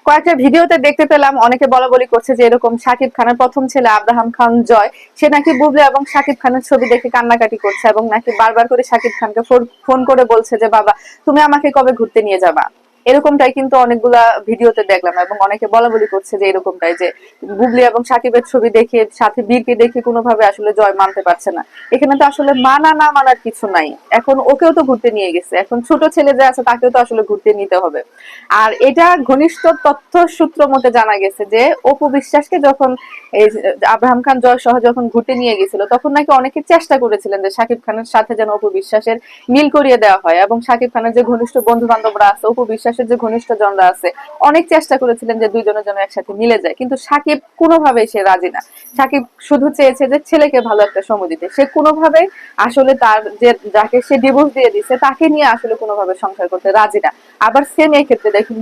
কয়েকটা ভিডিওতে দেখতে পেলাম অনেকে বলা বলি করছে যে এরকম শাকিব খানের প্রথম ছেলে আব্রাহাম খান জয়, সে নাকি বুবলি এবং শাকিব খানের ছবি দেখে কান্নাকাটি করছে এবং নাকি বারবার করে শাকিব খানকে ফোন করে বলছে যে বাবা তুমি আমাকে কবে ঘুরতে নিয়ে যাবা। এরকমটাই কিন্তু অনেকগুলা ভিডিওতে দেখলাম এবং অনেকে বলা বলি করছে যে এরকমটাই, যে বুবলি এবং শাকিবের ছবি দেখে সাথে বীরকে দেখে কোনোভাবে আসলে জয় মানতে পারছে না। এখানে তো আসলে মানা না মানার কিছু নাই, এখন ওকেও তো ঘুরতে নিয়ে গেছে, এখন ছোট ছেলে যে আছে তাকেও তো আসলে ঘুরতে নিতে হবে। আর এটা ঘনিষ্ঠ তথ্য সূত্র মতে জানা গেছে যে অপু বিশ্বাসকে যখন এই আব্রাহাম খান জয় সহ যখন ঘুরতে নিয়ে গেছিল তখন নাকি অনেকে চেষ্টা করেছিলেন যে শাকিব খানের সাথে যেন অপু বিশ্বাসের মিল করিয়ে দেওয়া হয়, এবং শাকিব খানের যে ঘনিষ্ঠ বন্ধু বান্ধবরা আছে, অপু বিশ্বাসের যে ঘনিষ্ঠ জনরা আছে, অনেক চেষ্টা করেছিলেন যে দুইজনের যেন একসাথে মিলে যায়, কিন্তু শাকিব কোনোভাবেই সে রাজি না। শাকিব শুধু চেয়েছে যে ছেলেকে ভালো একটা সময় দিতে, সে কোনোভাবে আসলে তার যে যাকে সে ডিভোর্স দিয়ে দিচ্ছে তাকে নিয়ে আসলে কোনোভাবে সংসার করতে রাজি না। আবার সেম এই ক্ষেত্রে দেখুন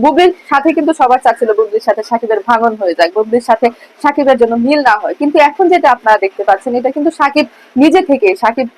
বুবলির সাথে কিন্তু সবার চাচ্ছিল বুবলির সাথে সাকিবের ভাঙন হয়ে যাক, বুবলির সাথে সাকিবের জন্য মিল না হয়, কিন্তু এখন যেটা আপনারা দেখতে পাচ্ছেন এটা কিন্তু সাকিব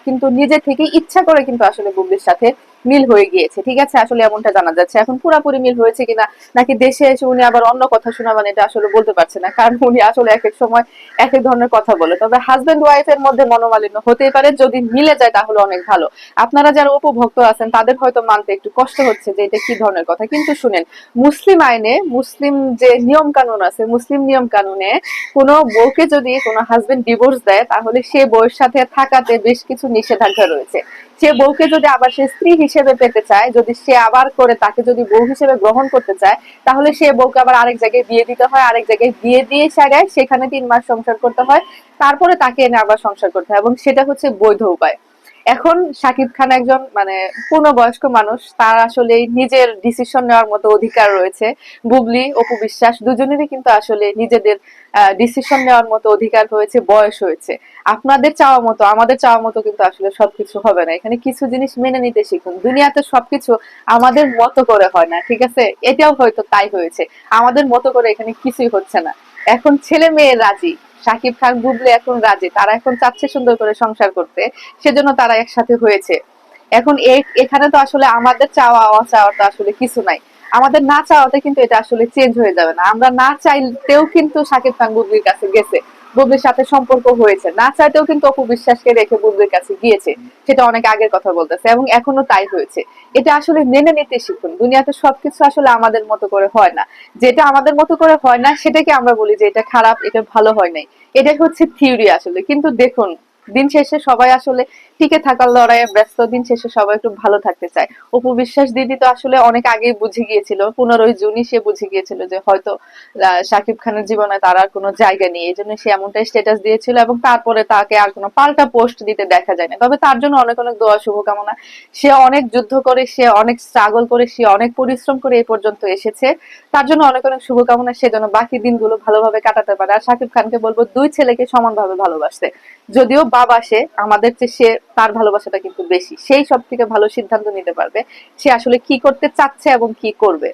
কিন্তু নিজে থেকে ইচ্ছা করে কিন্তু আসলে বুবলির সাথে মিল হয়ে গিয়েছে। ঠিক আছে, আসলে এমনটা জানা যাচ্ছে। এখন পুরাপুরি মিল হয়েছে কিনা নাকি দেশে এসে উনি আবার অন্য কথা শোনাবেন এটা আসলে বলতে পারছে না, কারণ উনি আসলে এক এক সময় এক এক ধরনের কথা বলে। তবে হাজবেন্ড ওয়াইফ এর মধ্যে মনোমালিন্য হতেই পারে, যদি মিলে যায় তাহলে অনেক ভালো। আপনারা যারা উপভোক্ত আছেন তাদের হয়তো মানতে একটু কষ্ট হচ্ছে যে এটা কি ধরনের কথা, কিন্তু শুনেন, মুসলিম আইনে, মুসলিম যে নিয়ম কানুন আছে, মুসলিম নিয়ম কানুনে কোনো বউকে যদি কোনো হাজবেন্ড ডিভোর্স দেয় তাহলে সে বউয়ের সাথে থাকাতে বেশ কিছু নিষেধাজ্ঞা রয়েছে। সে বউকে যদি আবার সে স্ত্রী হিসেবে পেতে চায়, যদি সে আবার করে তাকে যদি বউ হিসেবে গ্রহণ করতে চায়, তাহলে সে বউকে আবার আরেক জায়গায় বিয়ে দিতে হয়, আরেক জায়গায় বিয়ে দিয়ে সারায় সেখানে 3 মাস সংসার করতে হয়, তারপরে তাকে এনে আবার সংসার করতে হয়, এবং সেটা হচ্ছে বৈধ উপায়। এখন শাকিব খান একজন মানে পূর্ণবয়স্ক মানুষ, তার আসলে নিজের ডিসিশন নেওয়ার মতো অধিকার রয়েছে। বুবলি অপু বিশ্বাস দুজনেরই কিন্তু আসলে নিজেদের ডিসিশন নেওয়ার মতো অধিকার হয়েছে, বয়স হয়েছে। আপনাদের চাওয়া মতো আমাদের চাওয়া মতো কিন্তু আসলে সবকিছু হবে না, এখানে কিছু জিনিস মেনে নিতে শিখুন। দুনিয়াতে সবকিছু আমাদের মতো করে হয় না, ঠিক আছে, এটাও হয়তো তাই হয়েছে, আমাদের মতো করে এখানে কিছুই হচ্ছে না। এখন ছেলে মেয়ে রাজি, শাকিব খান বুবলি এখন রাজি, তারা এখন চাচ্ছে সুন্দর করে সংসার করতে, সেজন্য তারা একসাথে হয়েছে। এখন এখানে তো আসলে আমাদের চাওয়া অচাওয়া তো আসলে কিছু নাই, আমাদের না চাওয়াতে কিন্তু এটা আসলে চেঞ্জ হয়ে যাবে না। আমরা না চাইতেও কিন্তু শাকিব খান বুবলির কাছে গেছে, বুবলির সাথে সম্পর্ক হয়েছে, না চাইতেও কিন্তু অপু বিশ্বাসকে রেখে বুবলির কাছে গিয়েছে, সেটা অনেক আগের কথা বলতেছে, এবং এখনো তাই হয়েছে। এটা আসলে মেনে নিতে শিখুন, দুনিয়াতে সবকিছু আসলে আমাদের মতো করে হয় না। যেটা আমাদের মতো করে হয় না সেটাকে আমরা বলি যে এটা খারাপ, এটা ভালো হয় নাই, এটাই হচ্ছে থিওরি আসলে। কিন্তু দেখুন, দিন শেষে সবাই আসলে টিকে থাকার লড়াইয়ে ব্যস্ত, দিন শেষে সবাই একটু ভালো থাকতে চায়। অপু বিশ্বাস দিদি তো আসলে অনেক আগেই বুঝে গিয়েছিল, 15ই জুনই সে বুঝে গিয়েছিল যে হয়তো শাকিব খানের জীবনে তার আর কোনো জায়গা নেই, এই জন্য সে এমনটাই স্ট্যাটাস দিয়েছিল, এবং তারপরে তাকে আর কোনো পাল্টা পোস্ট দিতে দেখা যায় না। তবে তার জন্য অনেক অনেক দোয়া শুভকামনা। সে অনেক যুদ্ধ করে, সে অনেক স্ট্রাগল করে, সে অনেক পরিশ্রম করে এই পর্যন্ত এসেছে, তার জন্য অনেক অনেক শুভকামনা, সে যেন বাকি দিনগুলো ভালোভাবে কাটাতে পারে। আর শাকিব খানকে বলবো দুই ছেলেকে সমানভাবে ভালোবাসতে, যদিও বাবা সে আমাদের চেয়ে, সে তার ভালোবাসাটা কিন্তু বেশি, সেই সব থেকে ভালো সিদ্ধান্ত নিতে পারবে সে আসলে কি করতে চাচ্ছে এবং কি করবে।